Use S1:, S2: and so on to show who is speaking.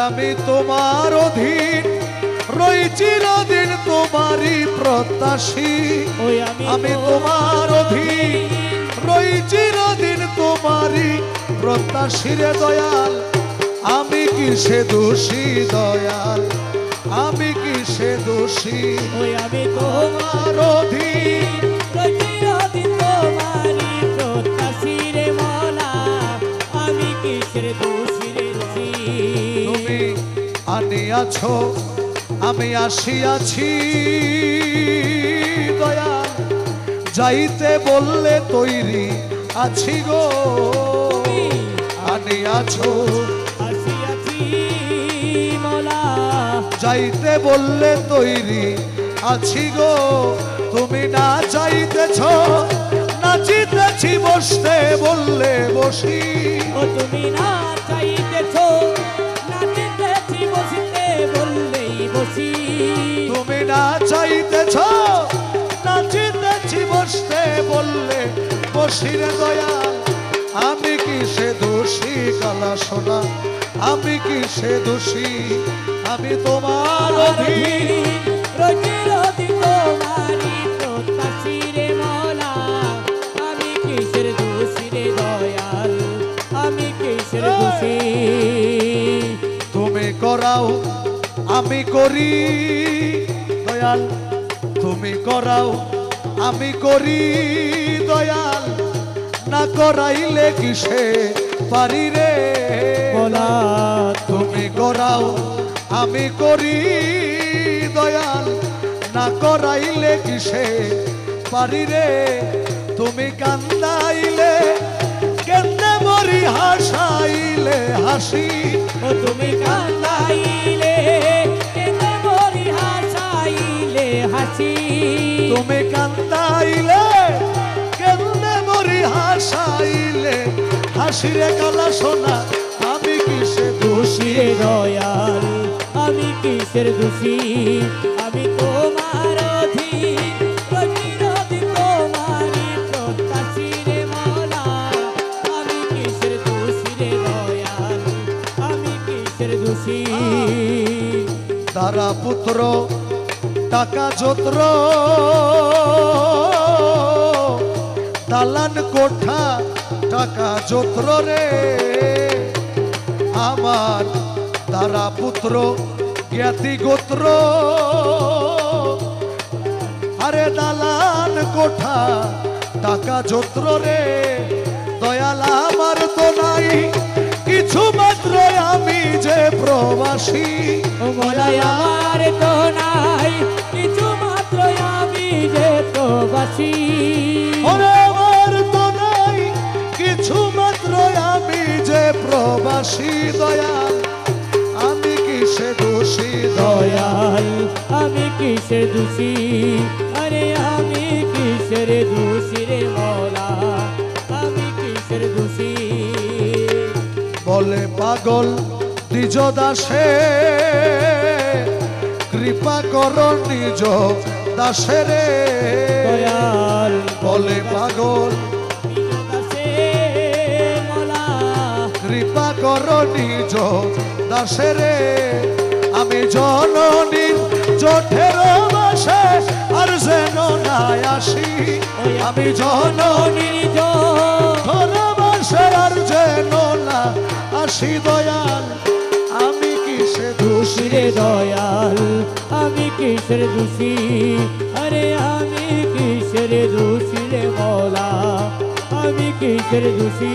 S1: আমি তোমার অধীন রই চিরদিন তোমারই প্রত্যাশী আমি তোমার অধীন রই চিরদিন তোমারই প্রত্যাশী রে দয়াল আমি কিসে দোষী দয়াল আমি কিসে দোষী
S2: আমি তোমার
S1: অধীন
S2: রই চিরদিন তোমারই প্রত্যাশী রে মওলা আমি কিসের দোষী রে দোষী
S1: তুমি আনিয়াছো আমি আসিয়াছি দয়াল যাইতে বললে তৈরি আছি গো আনিয়াছো
S2: আসিয়াছি মওলা
S1: যাইতে বললে তৈরি আছি গো তুমি না চাইতেছ নাচিতেছি বসতে বললে বসি
S2: ও তুমি না চাইতেছো নাচিতেছি বসতে বললেই বসি
S1: তুমি না চাইতেছ নাচিতেছি বসতে বললে বসি রে দয়াল আমি কিসে দোষী কালা সোনা আমি কিসে দোষী আমি তোমার অধীন
S2: রই চিরদিন তোমারই প্রত্যাশী রে মওলা আমি কিসের দোষী রে দয়াল আমি কিসের দোষী
S1: তুমি করাও আমি করি দয়াল তুমি করাও আমি করি দয়াল না করাইলে কিসে পারি রে
S2: মওলা
S1: তুমি করাও আমি করি দয়াল না করাইলে কিসে পারি রে তুমি কান্দাইলে কেন্দে মরি হাসাইলে হাসি
S2: ও তুমি কান্দাইলে কেঁদে মরি হাসাইলে হাসি
S1: তুমি কান্দাইলে কেন্দে মরি হাসাইলে হাসি রে কালা সোনা আমি কিসে দোষী
S2: রে দয়াল আমি কিসের দোষী আমি তোমার অধীন রই চিরদিন তোমারই প্রত্যাশী রে মওলা আমি কিসের দোষী রে দয়াল আমি কিসের দোষী
S1: তারা পুত্র টাকা যত্র দালান কোঠা টাকা যত্র রে আমার তারা পুত্র জ্ঞাতি গোত্র আরে দালান কোঠা টাকা যত্র রে দয়াল আমার তো নাই কিছু মাত্র আমি যে প্রবাসী
S2: ও মওলা আমার তো নাই কিছু মাত্র আমি যে প্রবাসী
S1: ওরে আমার তো নাই কিছু মাত্র আমি যে প্রবাসী দয়াল আমি কিসে দোষী দয়াল
S2: দয়াল আমি কিসের দোষী আরে আমি কিসের দোষী রে মওলা আমি কিসের দোষী
S1: বলে পাগল নিজ দাসে কৃপা কর নিজ দাসে রে
S2: দয়াল
S1: বলে পাগল
S2: দাসে মওলা
S1: কৃপা কর নিজ দাসে রে আমি জননীর জঠের বাসে আর যেন নাই আসি আমি জননীর জঠের বাসে আর যেন না আসি দয়াল আমি কিসে দোষী
S2: রে দয়াল আমি কিসের দোষী আরে আমি কিসের দোষী রে মওলা আমি কিসের দোষী